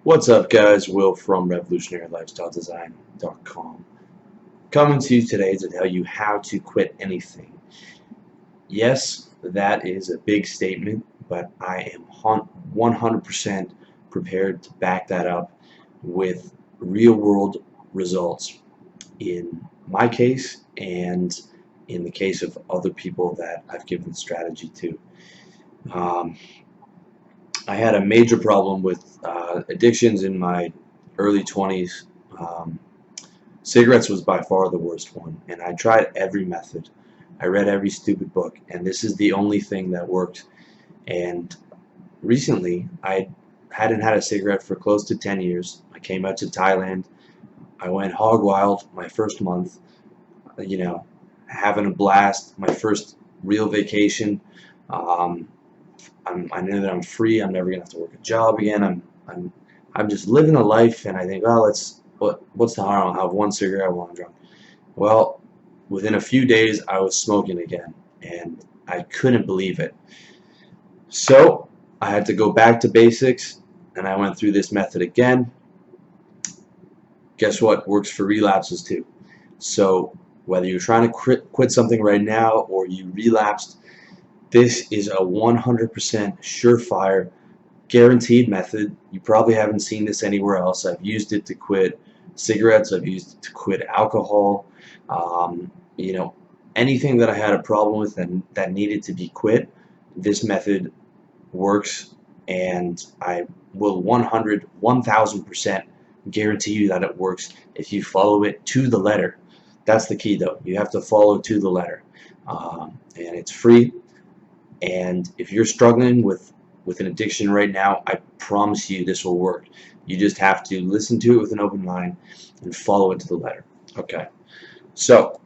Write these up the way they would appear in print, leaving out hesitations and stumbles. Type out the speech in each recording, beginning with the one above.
What's up, guys? Will from RevolutionaryLifestyleDesign.com coming to you today to tell you how to quit anything. Yes, that is a big statement, but I am 100% prepared to back that up with real-world results in my case and in the case of other people that I've given strategy to. Um, I had a major problem with addictions in my early 20s. Um, Cigarettes was by far the worst one, and I tried every method. I read every stupid book, and this is the only thing that worked. And recently, I hadn't had a cigarette for close to 10 years. I came out to Thailand. I went hog wild my first month, you know, having a blast, my first real vacation. Um, I know that I'm free. I'm never gonna have to work a job again. I'm just living a life, and I think, oh, what's the harm? I'll have one cigarette while I'm drunk. Well, within a few days, I was smoking again, and I couldn't believe it. So I had to go back to basics, and I went through this method again. Guess what? Works for relapses too. So whether you're trying to quit something right now or you relapsed, this is a 100% surefire, guaranteed method. You probably haven't seen this anywhere else. I've used it to quit cigarettes. I've used it to quit alcohol. You know, anything that I had a problem with and that needed to be quit, this method works, and I will 1000% guarantee you that it works if you follow it to the letter. That's the key, though. You have to follow to the letter, and it's free. And if you're struggling with an addiction right now, I promise you this will work. You just have to listen to it with an open mind and follow it to the letter. Okay, so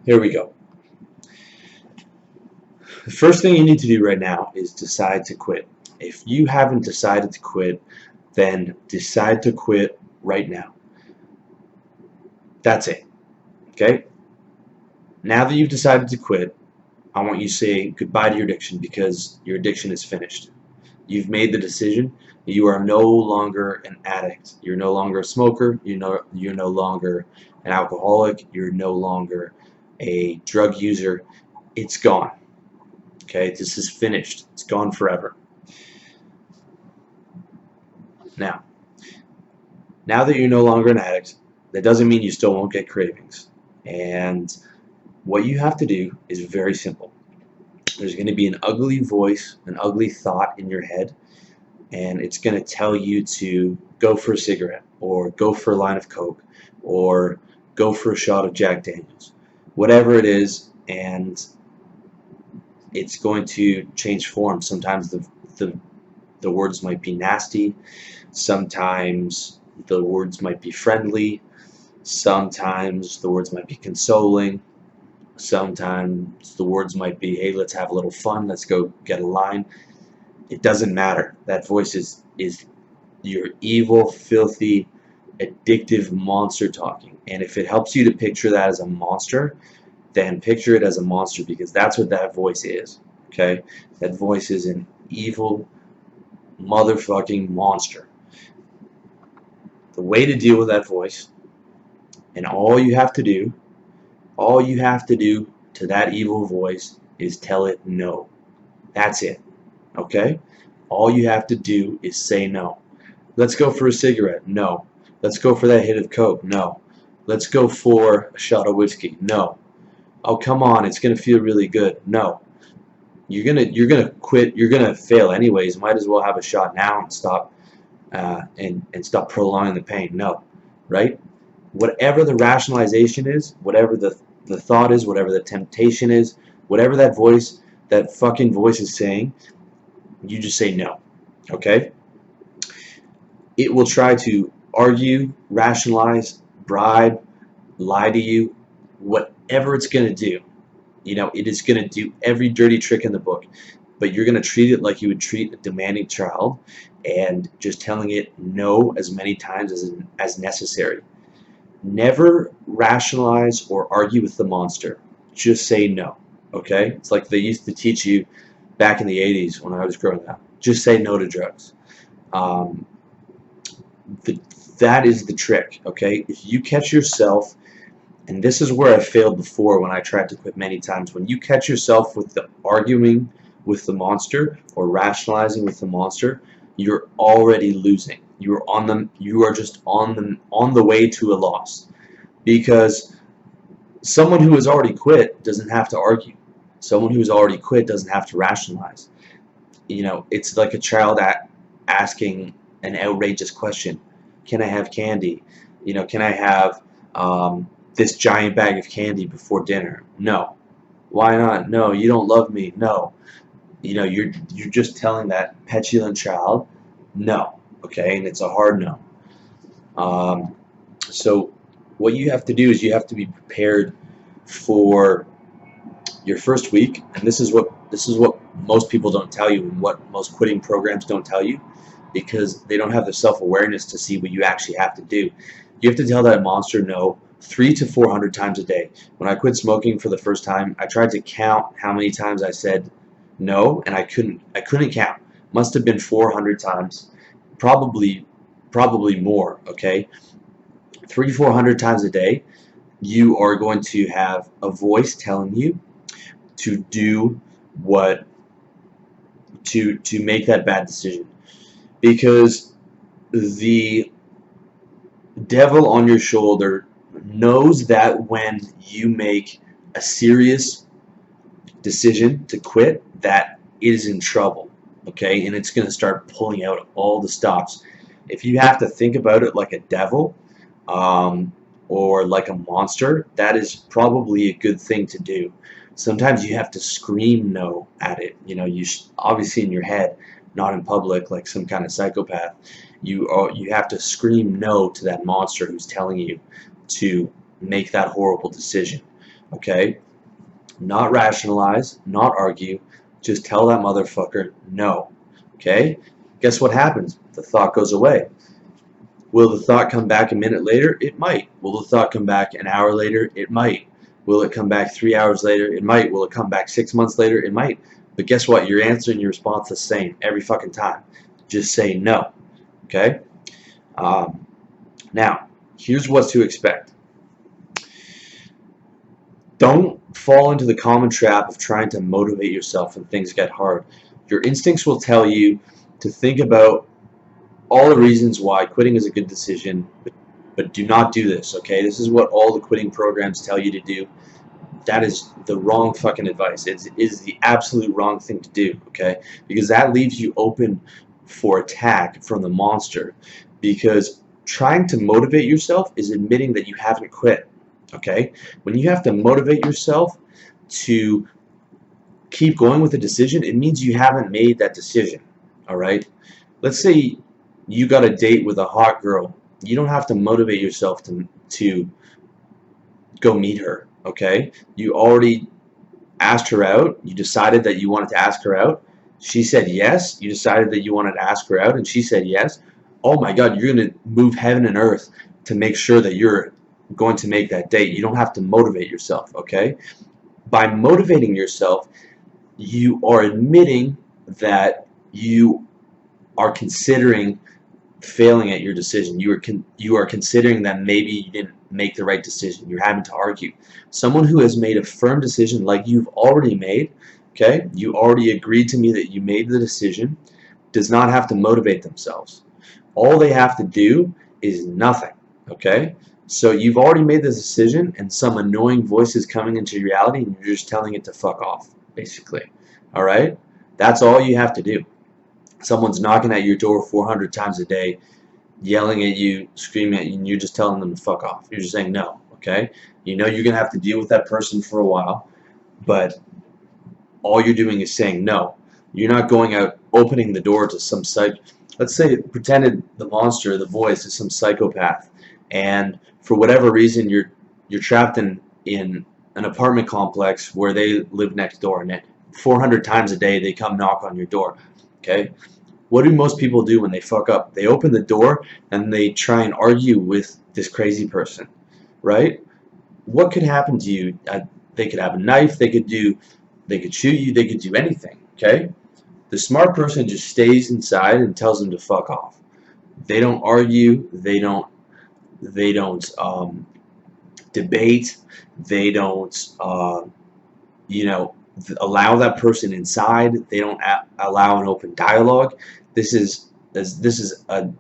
here we go. The first thing you need to do right now is decide to quit. If you haven't decided to quit, then decide to quit right now. That's it. Okay? Now that you've decided to quit, I want you to say goodbye to your addiction, because your addiction is finished. You've made the decision. You are no longer an addict. You're no longer a smoker. You're no longer an alcoholic. You're no longer a drug user. It's gone. Okay, this is finished. It's gone forever. Now that you're no longer an addict, that doesn't mean you still won't get cravings. And what you have to do is very simple. There's going to be an ugly voice, an ugly thought in your head, and it's going to tell you to go for a cigarette, or go for a line of Coke, or go for a shot of Jack Daniels. Whatever it is, and it's going to change form. Sometimes the words might be nasty. Sometimes the words might be friendly. Sometimes the words might be consoling. Sometimes the words might be, hey, let's have a little fun, let's go get a line. It doesn't matter. That voice is your evil, filthy, addictive monster talking. And if it helps you to picture that as a monster, then picture it as a monster, because that's what that voice is. Okay? That voice is an evil motherfucking monster. The way to deal with that voice, and all you have to do to that evil voice is tell it no. That's it. Okay? All you have to do is say no. Let's go for a cigarette. No. Let's go for that hit of Coke. No. Let's go for a shot of whiskey. No. Oh, come on, it's gonna feel really good. No. You're gonna quit. You're gonna fail anyways. Might as well have a shot now and stop and stop prolonging the pain. No. Right? Whatever the rationalization is, whatever the thought is, whatever the temptation is, whatever that voice, that fucking voice is saying, you just say no. Okay? It will try to argue, rationalize, bribe, lie to you, whatever it's going to do. You know, it is going to do every dirty trick in the book, but you're going to treat it like you would treat a demanding child, and just telling it no as many times as necessary. Never rationalize or argue with the monster. Just say no. Okay? It's like they used to teach you back in the 80s when I was growing up. Just say no to drugs. the, that is the trick, okay? If you catch yourself, and this is where I failed before when I tried to quit many times, when you catch yourself with the arguing with the monster or rationalizing with the monster, you're already losing. You are just on the way to a loss, because someone who has already quit doesn't have to argue. Someone who's already quit doesn't have to rationalize. You know, it's like a child asking an outrageous question. Can I have candy? You know, can I have this giant bag of candy before dinner? No. Why not? No, you don't love me. No. You know, you're just telling that petulant child no. Okay, and it's a hard no. So what you have to do is you have to be prepared for your first week, and this is what most people don't tell you, and what most quitting programs don't tell you, because they don't have the self-awareness to see what you actually have to do. You have to tell that monster no 300 to 400 times a day. When I quit smoking for the first time, I tried to count how many times I said no, and I couldn't count. Must have been 400 times, probably more. Okay, 300 to 400 times a day, you are going to have a voice telling you to do what to make that bad decision, because the devil on your shoulder knows that when you make a serious decision to quit, that it is in trouble, okay, and it's going to start pulling out all the stops. If you have to think about it like a devil or like a monster, that is probably a good thing to do. Sometimes you have to scream no at it. You know, obviously in your head, not in public like some kind of psychopath. You have to scream no to that monster who's telling you to make that horrible decision. Okay? Not rationalize, not argue, just tell that motherfucker no. Okay? Guess what happens? The thought goes away. Will the thought come back a minute later? It might. Will the thought come back an hour later? It might. Will it come back 3 hours later? It might. Will it come back 6 months later? It might. But guess what? Your answer and your response is the same every fucking time. Just say no. Okay? Now, here's what to expect. Don't fall into the common trap of trying to motivate yourself when things get hard. Your instincts will tell you to think about all the reasons why quitting is a good decision, but do not do this, okay? This is what all the quitting programs tell you to do. That is the wrong fucking advice. It is the absolute wrong thing to do, okay? Because that leaves you open for attack from the monster. Because trying to motivate yourself is admitting that you haven't quit, okay? When you have to motivate yourself to keep going with a decision, it means you haven't made that decision, all right? Let's say you got a date with a hot girl. You don't have to motivate yourself to go meet her, okay? You already asked her out. You decided that you wanted to ask her out. She said yes. You decided that you wanted to ask her out, and she said yes. Oh my God, you're going to move heaven and earth to make sure that you're going to make that date. You don't have to motivate yourself, okay? By motivating yourself, you are admitting that you are considering failing at your decision. You are considering that maybe you didn't make the right decision. You're having to argue. Someone who has made a firm decision like you've already made, okay, you already agreed to me that you made the decision, does not have to motivate themselves. All they have to do is nothing, okay? So you've already made the decision, and some annoying voice is coming into reality, and you're just telling it to fuck off, basically. All right? That's all you have to do. Someone's knocking at your door 400 times a day, yelling at you, screaming at you, and you're just telling them to fuck off. You're just saying no, okay? You know you're going to have to deal with that person for a while, but all you're doing is saying no. You're not going out opening the door to some let's say pretended the monster, the voice, is some psychopath, and for whatever reason you're trapped in an apartment complex where they live next door, and 400 times a day they come knock on your door, okay? What do most people do when they fuck up? They open the door and they try and argue with this crazy person, right? What could happen to you? They could have a knife, they could shoot you, they could do anything, okay? The smart person just stays inside and tells them to fuck off. They don't argue. They don't debate. They don't you know, allow that person inside. They don't allow an open dialogue. This is a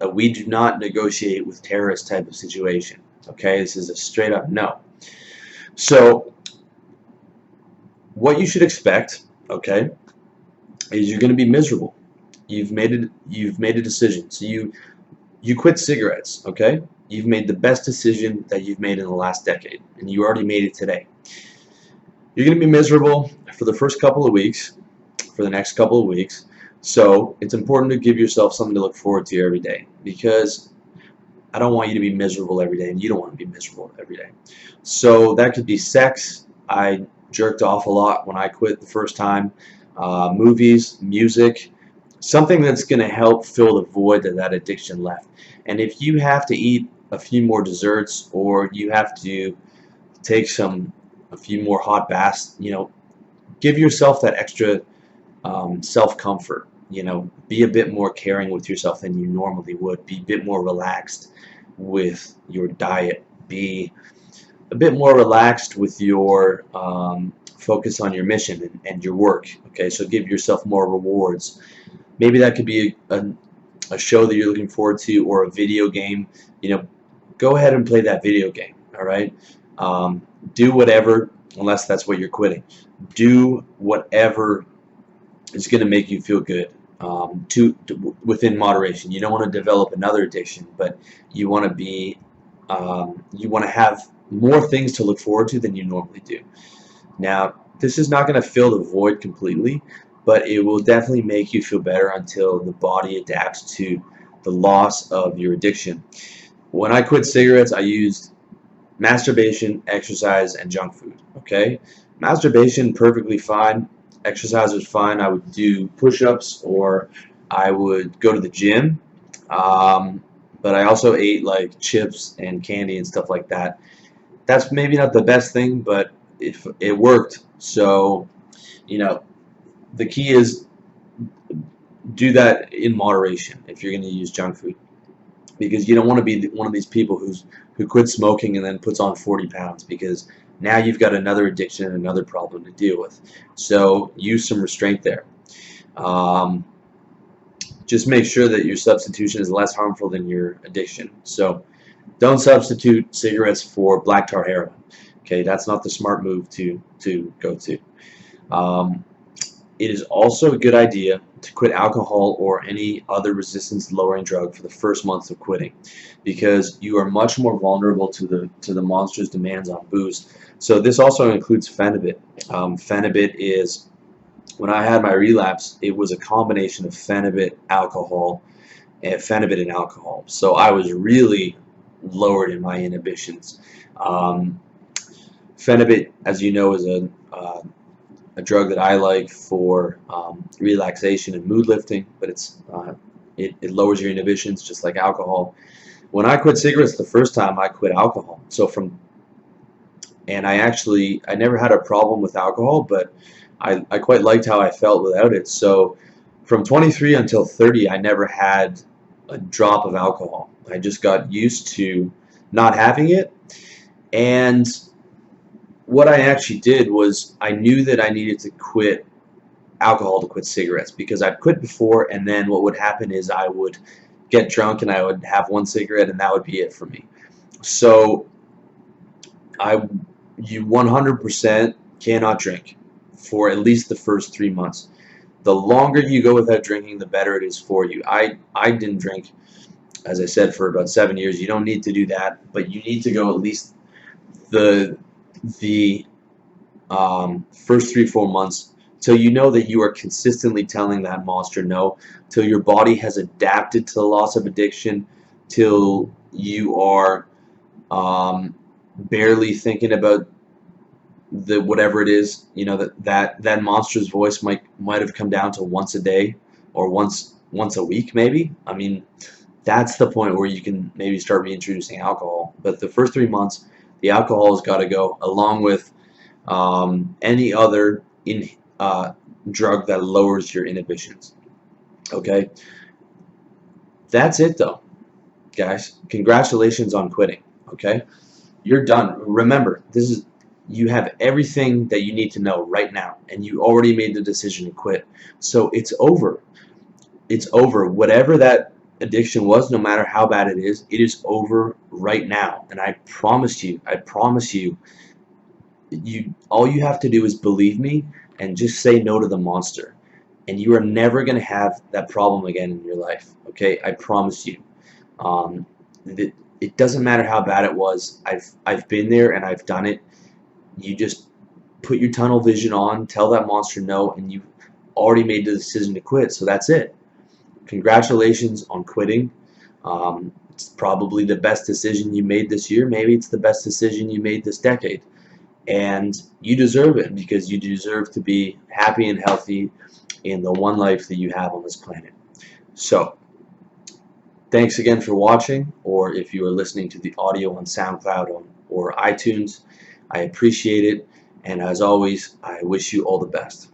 we do not negotiate with terrorists type of situation. Okay, this is a straight up no. So what you should expect, okay, is you're going to be miserable. You've made a decision. So you quit cigarettes, okay? You've made the best decision that you've made in the last decade, and you already made it today. You're going to be miserable for the first couple of weeks, for the next couple of weeks. So it's important to give yourself something to look forward to every day, because I don't want you to be miserable every day, and you don't want to be miserable every day. So that could be sex. I jerked off a lot when I quit the first time. Movies, music, something that's going to help fill the void that addiction left. And if you have to eat a few more desserts, or you have to take a few more hot baths, give yourself that extra self-comfort. Be a bit more caring with yourself than you normally would. Be a bit more relaxed with your diet. Be a bit more relaxed with your focus on your mission and your work. Okay, so give yourself more rewards. Maybe that could be a show that you're looking forward to, or a video game. Go ahead and play that video game. All right. Do whatever, unless that's what you're quitting. Do whatever is going to make you feel good, within moderation. You don't want to develop another addiction, but you want to be you want to have more things to look forward to than you normally do. Now, this is not going to fill the void completely, but it will definitely make you feel better until the body adapts to the loss of your addiction. When I quit cigarettes, I used masturbation, exercise, and junk food. Okay, masturbation perfectly fine. Exercise was fine. I would do push-ups, or I would go to the gym. But I also ate like chips and candy and stuff like that. That's maybe not the best thing, but if it worked. So, the key is do that in moderation if you're going to use junk food, because you don't want to be one of these people who quits smoking and then puts on 40 pounds, because now you've got another addiction and another problem to deal with. So use some restraint there. Just make sure that your substitution is less harmful than your addiction. So don't substitute cigarettes for black tar heroin. Okay, that's not the smart move to go to. It is also a good idea to quit alcohol or any other resistance-lowering drug for the first months of quitting, because you are much more vulnerable to the monster's demands on booze. So this also includes Phenibut. Phenibut is, when I had my relapse, it was a combination of Phenibut, alcohol, and Phenibut and alcohol. So I was really lowered in my inhibitions. Phenibut, as you know, is a drug that I like for relaxation and mood lifting, but it lowers your inhibitions just like alcohol. When I quit cigarettes the first time, I quit alcohol. And I never had a problem with alcohol, but I quite liked how I felt without it. So from 23 until 30, I never had a drop of alcohol. I just got used to not having it. And what I actually did was, I knew that I needed to quit alcohol to quit cigarettes, because I'd quit before, and then what would happen is I would get drunk and I would have one cigarette, and that would be it for me. So you 100% cannot drink for at least the first 3 months. The longer you go without drinking, the better it is for you. I didn't drink, as I said, for about 7 years. You don't need to do that, but you need to go at least the first 3-4 months, till you know that you are consistently telling that monster no, till your body has adapted to the loss of addiction, till you are barely thinking about whatever it is. That monster's voice might have come down to once a day, or once a week maybe. I mean, that's the point where you can maybe start reintroducing alcohol. But the first 3 months, the alcohol has got to go, along with any other drug that lowers your inhibitions. Okay. That's it though, guys. Congratulations on quitting. Okay, you're done. Remember, you have everything that you need to know right now, and you already made the decision to quit. So it's over. It's over. Whatever that addiction was, no matter how bad it is over right now. And I promise you, all you have to do is believe me and just say no to the monster. And you are never going to have that problem again in your life. Okay? I promise you. Um, it doesn't matter how bad it was. I've been there and I've done it. You just put your tunnel vision on, tell that monster no, and you've already made the decision to quit. So that's it. Congratulations on quitting. It's probably the best decision you made this year. Maybe it's the best decision you made this decade. And you deserve it, because you deserve to be happy and healthy in the one life that you have on this planet. So, thanks again for watching, or if you are listening to the audio on SoundCloud or iTunes, I appreciate it. And as always, I wish you all the best.